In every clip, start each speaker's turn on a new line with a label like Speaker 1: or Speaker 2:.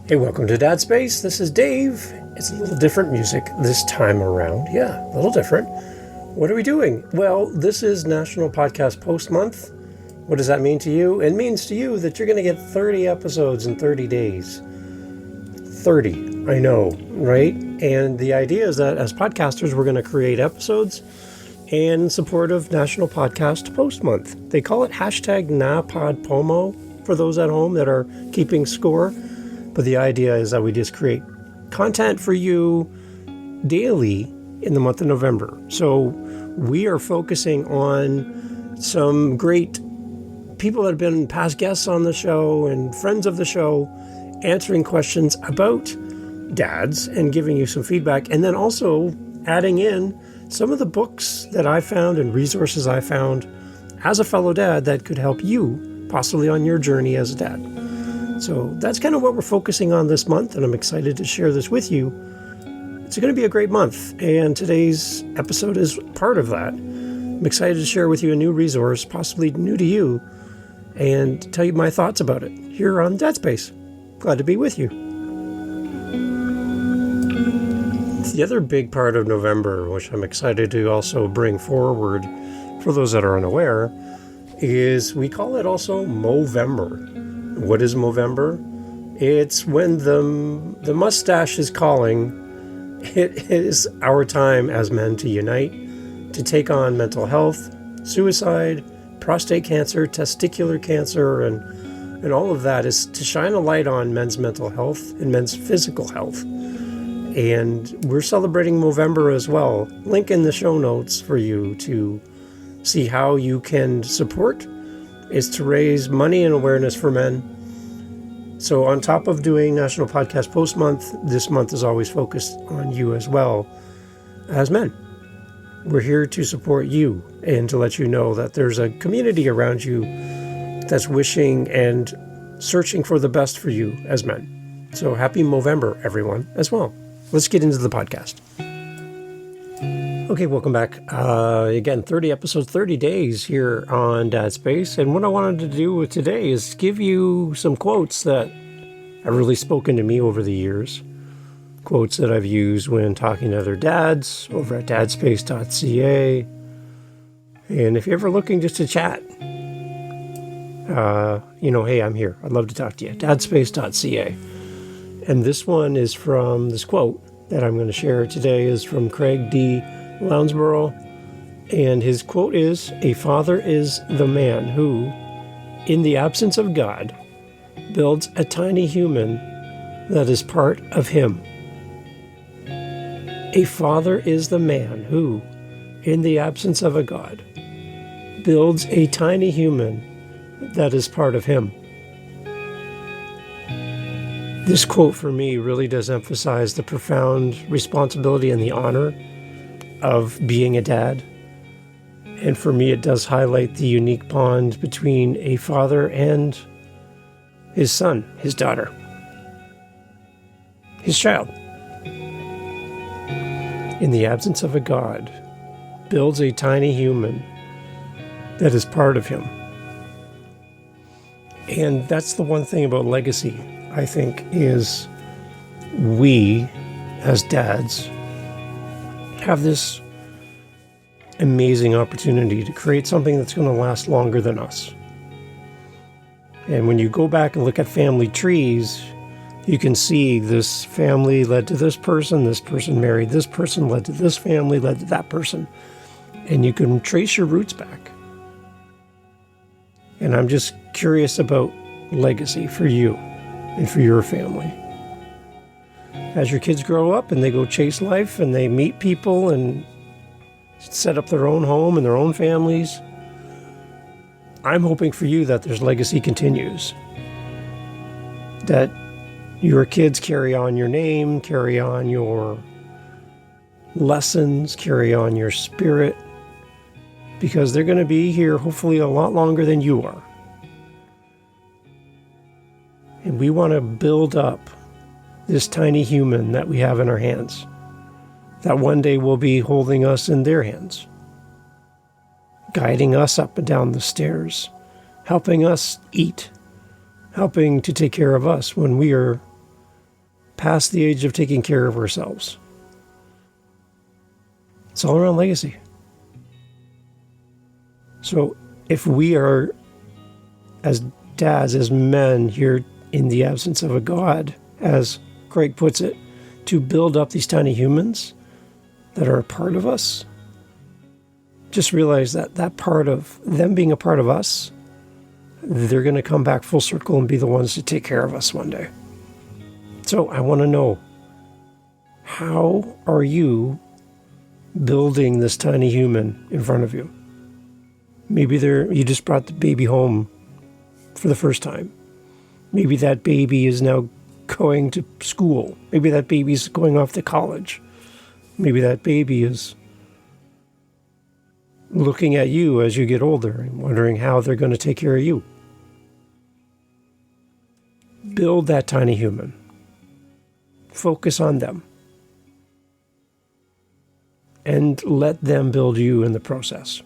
Speaker 1: Hey, welcome to Dad Space. This is Dave. It's a little different music this time around. Yeah, a little different. What are we doing? Well, this is National Podcast Post Month. What does that mean to you? It means to you that you're going to get 30 episodes in 30 days. 30, I know, right? And the idea is that as podcasters, we're going to create episodes in support of National Podcast Post Month. They call it hashtag #NaPodPomo for those at home that are keeping score. But the idea is that we just create content for you daily in the month of November. So we are focusing on some great people that have been past guests on the show and friends of the show, answering questions about dads and giving you some feedback. And then also adding in some of the books that I found and resources I found as a fellow dad that could help you possibly on your journey as a dad. So that's kind of what we're focusing on this month, and I'm excited to share this with you. It's going to be a great month, and today's episode is part of that. I'm excited to share with you a new resource, possibly new to you, and tell you my thoughts about it here on Dad Space. Glad to be with you. The other big part of November, which I'm excited to also bring forward for those that are unaware, is we call it also Movember. What is Movember? It's when the mustache is calling. It is our time as men to unite, to take on mental health, suicide, prostate cancer, testicular cancer, and all of that is to shine a light on men's mental health and men's physical health. And we're celebrating Movember as well. Link in the show notes for you to see how you can support is to raise money and awareness for men. So on top of doing National Podcast Post Month, this month is always focused on you as well as men. We're here to support you and to let you know that there's a community around you that's wishing and searching for the best for you as men. So happy Movember, everyone, as well. Let's get into the podcast. Okay, welcome back. Again, 30 episodes, 30 days here on Dad Space. And what I wanted to do with today is give you some quotes that have really spoken to me over the years. Quotes that I've used when talking to other dads over at dadspace.ca. And if you're ever looking just to chat, hey, I'm here. I'd love to talk to you. dadspace.ca. And this one is from this quote that I'm going to share today is from Craig D. Lounsbrough, and his quote is, "A father is the man who, in the absence of God, builds a tiny human that is part of him." A father is the man who, in the absence of a God, builds a tiny human that is part of him. This quote for me really does emphasize the profound responsibility and the honor of being a dad. And for me, it does highlight the unique bond between a father and his son, his daughter, his child. In the absence of a God, builds a tiny human that is part of him. And that's the one thing about legacy, I think, is we, as dads, have this amazing opportunity to create something that's going to last longer than us. And when you go back and look at family trees, you can see this family led to this person married this person, led to this family, led to that person. And you can trace your roots back. And I'm just curious about legacy for you and for your family. As your kids grow up and they go chase life and they meet people and set up their own home and their own families, I'm hoping for you that there's legacy continues. That your kids carry on your name, carry on your lessons, carry on your spirit, because they're going to be here hopefully a lot longer than you are. And we want to build up this tiny human that we have in our hands, that one day will be holding us in their hands, guiding us up and down the stairs, helping us eat, helping to take care of us when we are past the age of taking care of ourselves. It's all around legacy. So if we are, as dads, as men here in the absence of a God, as Craig puts it, to build up these tiny humans that are a part of us, just realize that part of them being a part of us, they're going to come back full circle and be the ones to take care of us one day. So I want to know, how are you building this tiny human in front of you? Maybe you just brought the baby home for the first time. Maybe that baby is now going to school. Maybe that baby is going off to college. Maybe that baby is looking at you as you get older and wondering how they're going to take care of you. Build that tiny human. Focus on them. And let them build you in the process.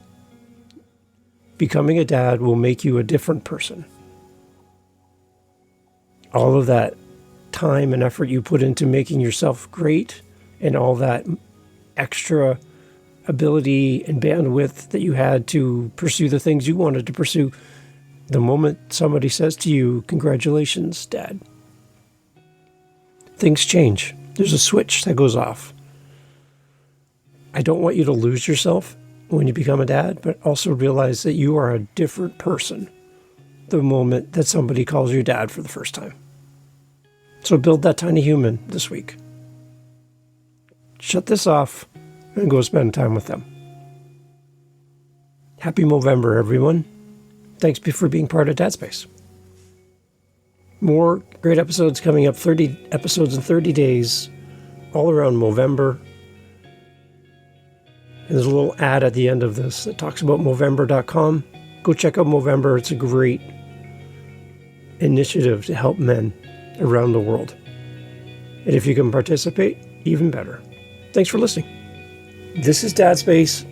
Speaker 1: Becoming a dad will make you a different person. All of that time and effort you put into making yourself great, and all that extra ability and bandwidth that you had to pursue the things you wanted to pursue, the moment somebody says to you, "Congratulations, Dad," things change. There's a switch that goes off. I don't want you to lose yourself when you become a dad, but also realize that you are a different person the moment that somebody calls you dad for the first time. So build that tiny human this week. Shut this off and go spend time with them. Happy Movember, everyone. Thanks for being part of Dad Space. More great episodes coming up, 30 episodes in 30 days, all around Movember. And there's a little ad at the end of this that talks about Movember.com. Go check out Movember. It's a great initiative to help men around the world. And if you can participate, even better. Thanks for listening. This is Dad Space.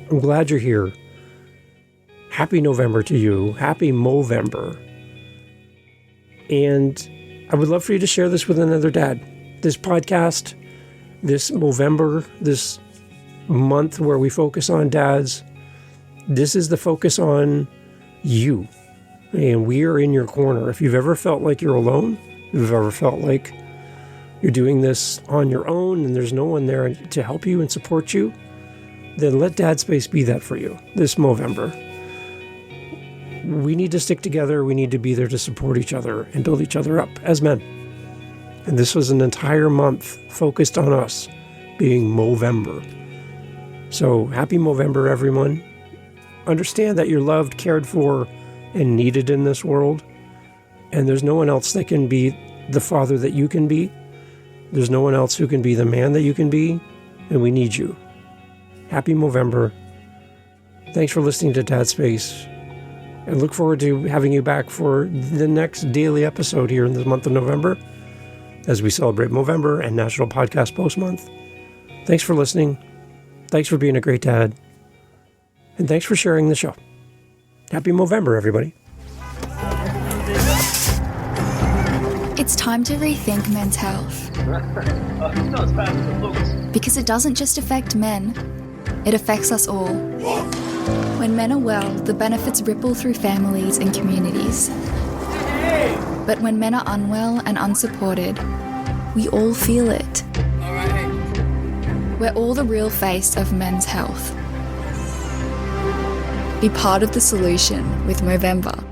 Speaker 1: I'm glad you're here. Happy November to you. Happy Movember. And I would love for you to share this with another dad. This podcast, this Movember, this month where we focus on dads, this is the focus on you. And we are in your corner. If you've ever felt like you're alone, if you've ever felt like you're doing this on your own and there's no one there to help you and support you, then let Dad Space be that for you this Movember. We need to stick together. We need to be there to support each other and build each other up as men. And this was an entire month focused on us being Movember. So happy Movember, everyone. Understand that you're loved, cared for, and needed in this world. And there's no one else that can be the father that you can be. There's no one else who can be the man that you can be. And we need you. Happy Movember. Thanks for listening to Dad Space. And look forward to having you back for the next daily episode here in the month of November as we celebrate Movember and National Podcast Post Month. Thanks for listening. Thanks for being a great dad. And thanks for sharing the show. Happy Movember, everybody.
Speaker 2: It's time to rethink men's health. Because it doesn't just affect men, it affects us all. When men are well, the benefits ripple through families and communities. But when men are unwell and unsupported, we all feel it. We're all the real face of men's health. Be part of the solution with Movember.